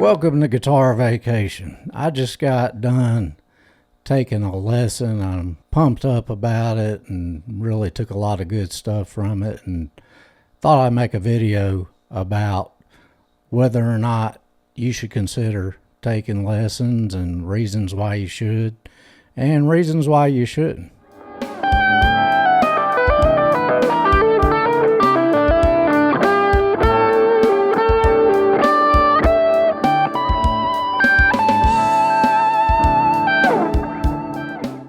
Welcome to Guitar Vacation. I just got done taking a lesson. I'm pumped up about it and really took a lot of good stuff from it, and thought I'd make a video about whether or not you should consider taking lessons and reasons why you should and reasons why you shouldn't.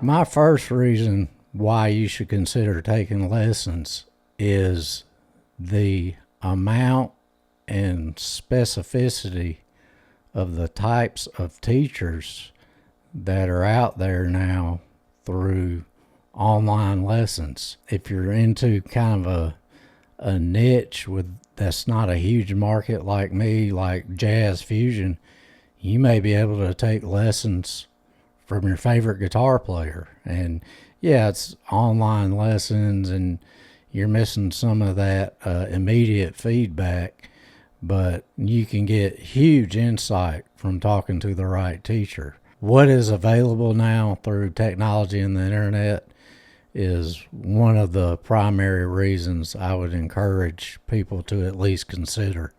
My first reason why you should consider taking lessons is the amount and specificity of the types of teachers that are out there now through online lessons. If you're into kind of a niche that's not a huge market like me, like jazz fusion, you may be able to take lessons from your favorite guitar player. And yeah, it's online lessons and you're missing some of that immediate feedback, but you can get huge insight from talking to the right teacher. What is available now through technology and the internet is one of the primary reasons I would encourage people to at least consider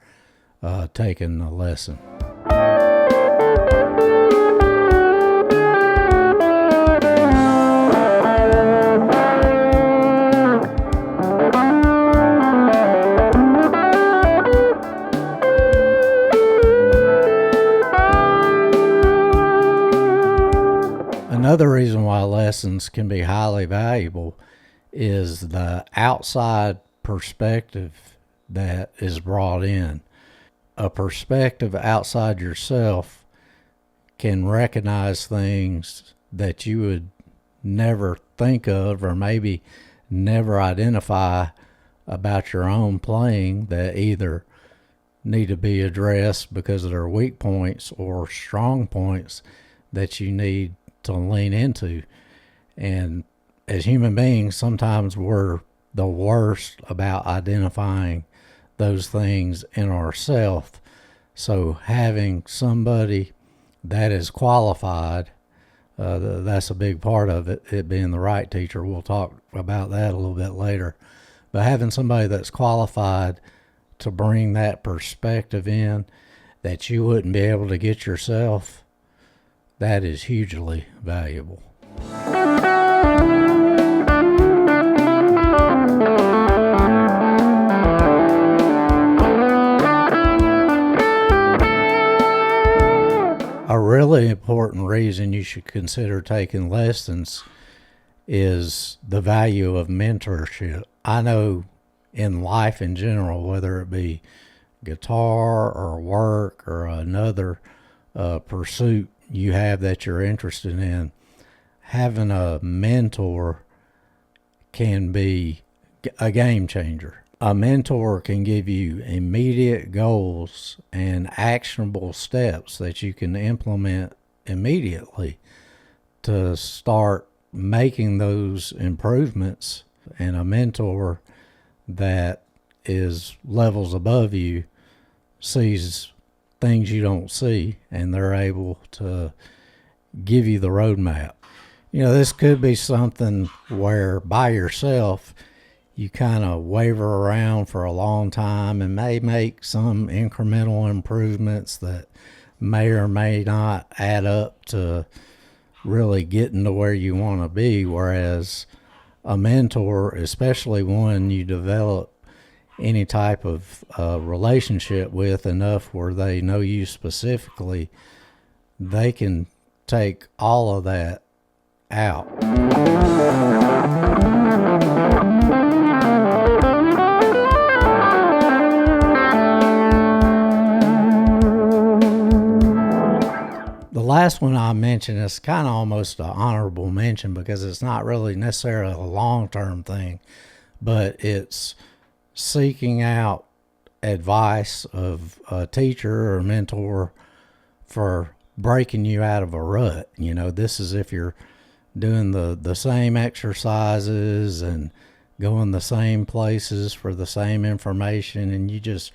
taking a lesson. Another reason why lessons can be highly valuable is the outside perspective that is brought in. A perspective outside yourself can recognize things that you would never think of or maybe never identify about your own playing that either need to be addressed because of their weak points or strong points that you need to lean into. And as human beings, sometimes we're the worst about identifying those things in ourselves. So having somebody that is qualified, that's a big part of it being the right teacher. We'll talk about that a little bit later. But having somebody that's qualified to bring that perspective in that you wouldn't be able to get yourself, that is hugely valuable. A really important reason you should consider taking lessons is the value of mentorship. I know in life in general, whether it be guitar or work or another pursuit you have that you're interested in, having a mentor can be a game changer. A mentor can give you immediate goals and actionable steps that you can implement immediately to start making those improvements. And a mentor that is levels above you sees things you don't see, and they're able to give you the roadmap. You know, this could be something where by yourself you kind of waver around for a long time and may make some incremental improvements that may or may not add up to really getting to where you want to be. Whereas a mentor, especially one you develop any type of relationship with enough where they know you specifically, they can take all of that out. The last one I mentioned is kind of almost an honorable mention because it's not really necessarily a long-term thing, but it's seeking out advice of a teacher or mentor for breaking you out of a rut. You know, this is if you're doing the same exercises and going the same places for the same information and you just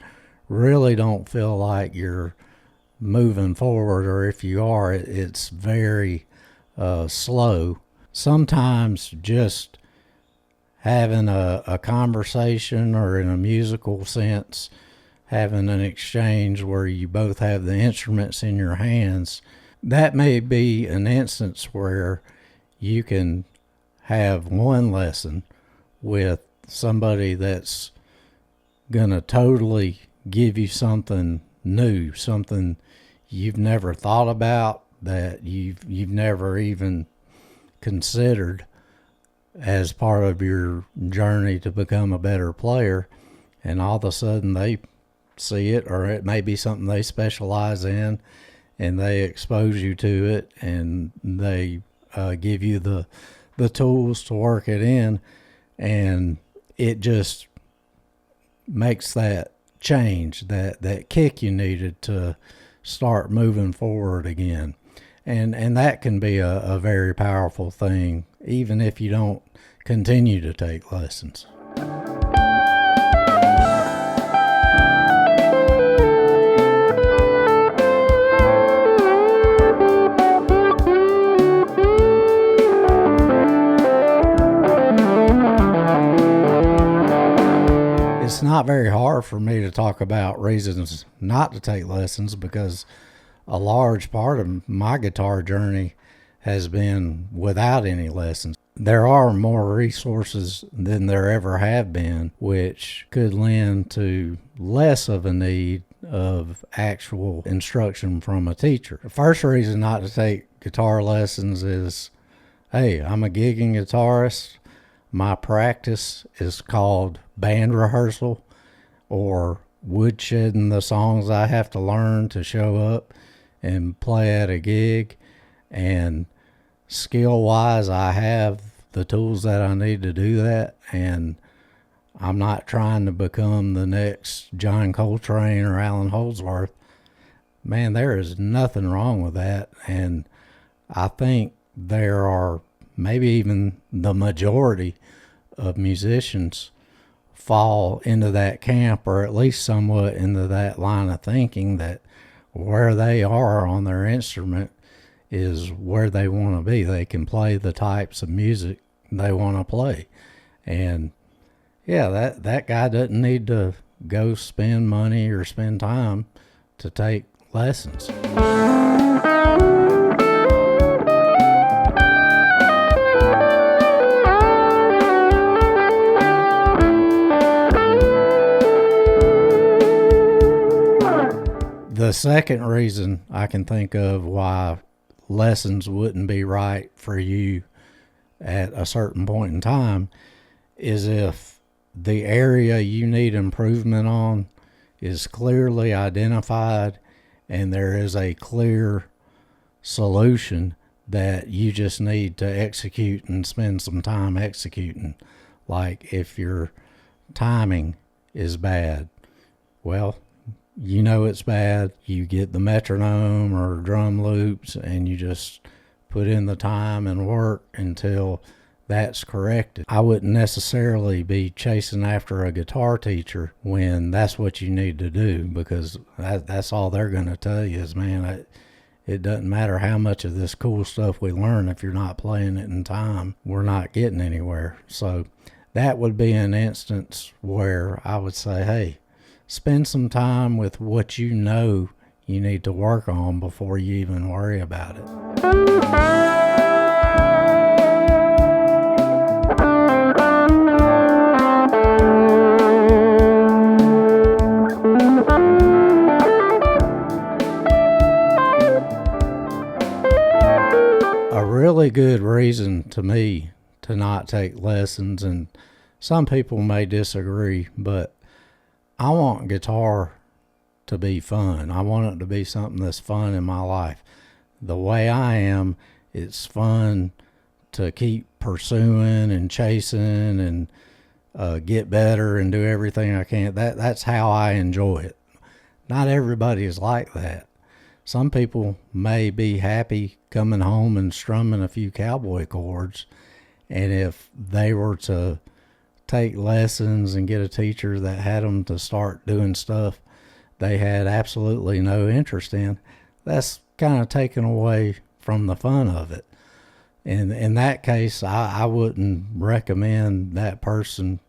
really don't feel like you're moving forward, or if you are, it's very slow. Sometimes just having a conversation, or in a musical sense, having an exchange where you both have the instruments in your hands, that may be an instance where you can have one lesson with somebody that's going to totally give you something new, something you've never thought about, that you've never even considered as part of your journey to become a better player. And all of a sudden they see it, or it may be something they specialize in, and they expose you to it, and they give you the tools to work it in, and it just makes that change, that kick you needed to start moving forward again. And that can be a very powerful thing, even if you don't continue to take lessons. It's not very hard for me to talk about reasons not to take lessons, because a large part of my guitar journey has been without any lessons. There are more resources than there ever have been, which could lend to less of a need of actual instruction from a teacher. The first reason not to take guitar lessons is, hey, I'm a gigging guitarist. My practice is called band rehearsal, or woodshedding the songs I have to learn to show up and play at a gig. And skill-wise, I have the tools that I need to do that, and I'm not trying to become the next John Coltrane or Alan Holdsworth. Man, there is nothing wrong with that, and I think there are maybe even the majority of musicians fall into that camp, or at least somewhat into that line of thinking, that where they are on their instrument is where they want to be. They can play the types of music they want to play. And yeah, that guy doesn't need to go spend money or spend time to take lessons. The second reason I can think of why lessons wouldn't be right for you at a certain point in time is if the area you need improvement on is clearly identified, and there is a clear solution that you just need to execute and spend some time executing. Like if your timing is bad, well, you know it's bad. You get the metronome or drum loops, and you just put in the time and work until that's corrected. I wouldn't necessarily be chasing after a guitar teacher when that's what you need to do, because that's all they're going to tell you is, man, it doesn't matter how much of this cool stuff we learn. If you're not playing it in time, we're not getting anywhere. So that would be an instance where I would say, hey, spend some time with what you know you need to work on before you even worry about it. A really good reason to me to not take lessons, and some people may disagree, but I want guitar to be fun. I want it to be something that's fun in my life. The way I am, it's fun to keep pursuing and chasing and get better and do everything I can. That's how I enjoy it. Not everybody is like that. Some people may be happy coming home and strumming a few cowboy chords, and if they were to take lessons and get a teacher that had them to start doing stuff they had absolutely no interest in, that's kind of taken away from the fun of it. And in that case, I wouldn't recommend that person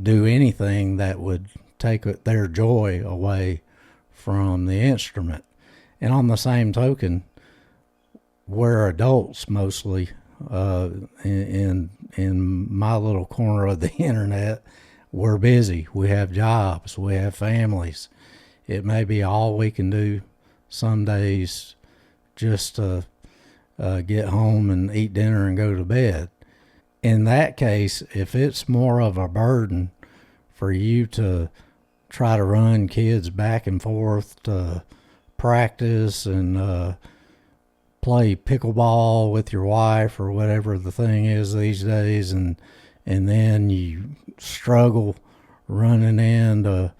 do anything that would take their joy away from the instrument. And on the same token, we're adults mostly. In my little corner of the internet, we're busy. We have jobs. We have families. It may be all we can do some days just to get home and eat dinner and go to bed. In that case, if it's more of a burden for you to try to run kids back and forth to practice and play pickleball with your wife or whatever the thing is these days, and then you struggle running in to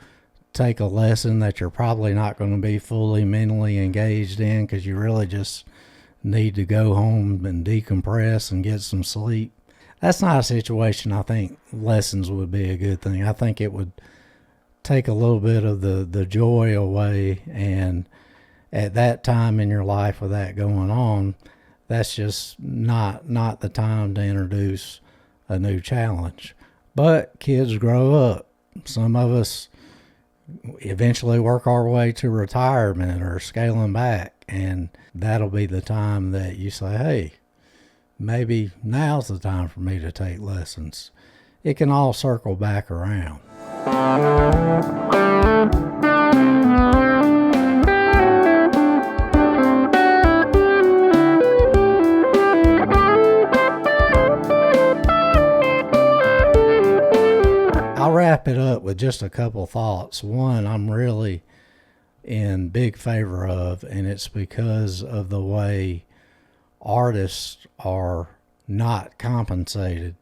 take a lesson that you're probably not going to be fully mentally engaged in because you really just need to go home and decompress and get some sleep. That's not a situation I think lessons would be a good thing. I think it would take a little bit of the joy away, and at that time in your life with that going on, that's just not the time to introduce a new challenge. But kids grow up. Some of us eventually work our way to retirement or scaling back, and that'll be the time that you say, hey, maybe now's the time for me to take lessons. It can all circle back around. I'll wrap it up with just a couple thoughts. One, I'm really in big favor of, and it's because of the way artists are not compensated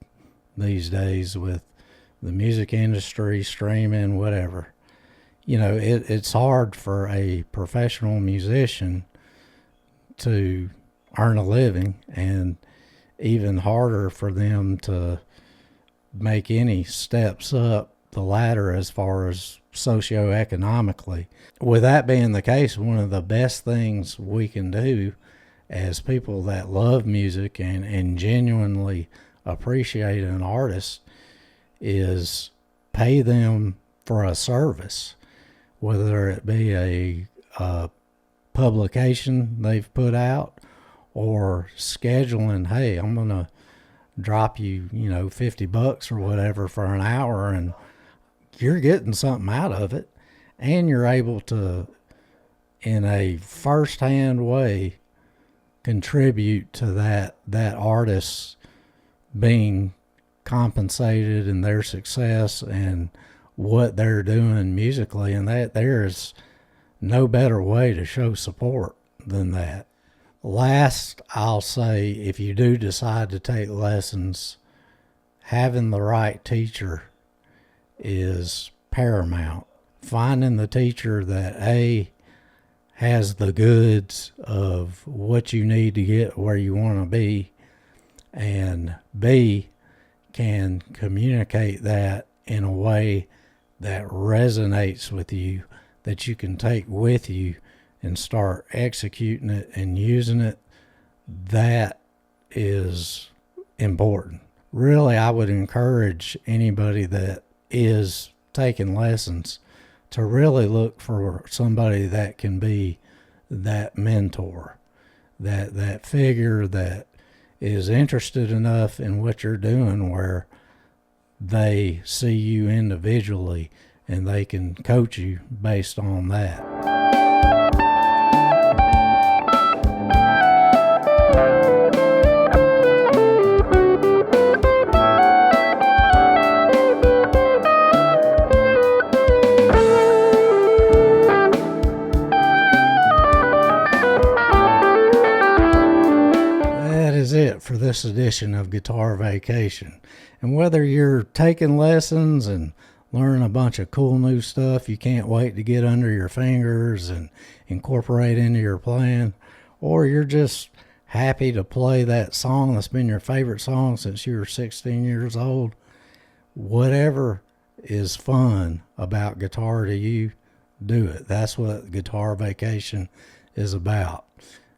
these days with the music industry, streaming, whatever. You know, it's hard for a professional musician to earn a living, and even harder for them to make any steps up the ladder as far as socioeconomically. With that being the case, one of the best things we can do as people that love music and genuinely appreciate an artist is pay them for a service, whether it be a publication they've put out or scheduling, hey, I'm going to drop you, $50 or whatever for an hour, and you're getting something out of it, and you're able to, in a first-hand way, contribute to that artist's being compensated and their success and what they're doing musically, and that there's no better way to show support than that. Last, I'll say, if you do decide to take lessons, having the right teacher is paramount. Finding the teacher that A, has the goods of what you need to get where you want to be, and B, can communicate that in a way that resonates with you, that you can take with you and start executing it and using it. That is important. Really, I would encourage anybody that is taking lessons to really look for somebody that can be that mentor, that figure that is interested enough in what you're doing where they see you individually and they can coach you based on that. It for this edition of Guitar Vacation. And whether you're taking lessons and learning a bunch of cool new stuff you can't wait to get under your fingers and incorporate into your playing, or you're just happy to play that song that's been your favorite song since you were 16 years old, whatever is fun about guitar to you, do it. That's what Guitar Vacation is about.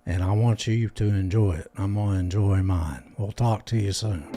And I want you to enjoy it. I'm going to enjoy mine. We'll talk to you soon.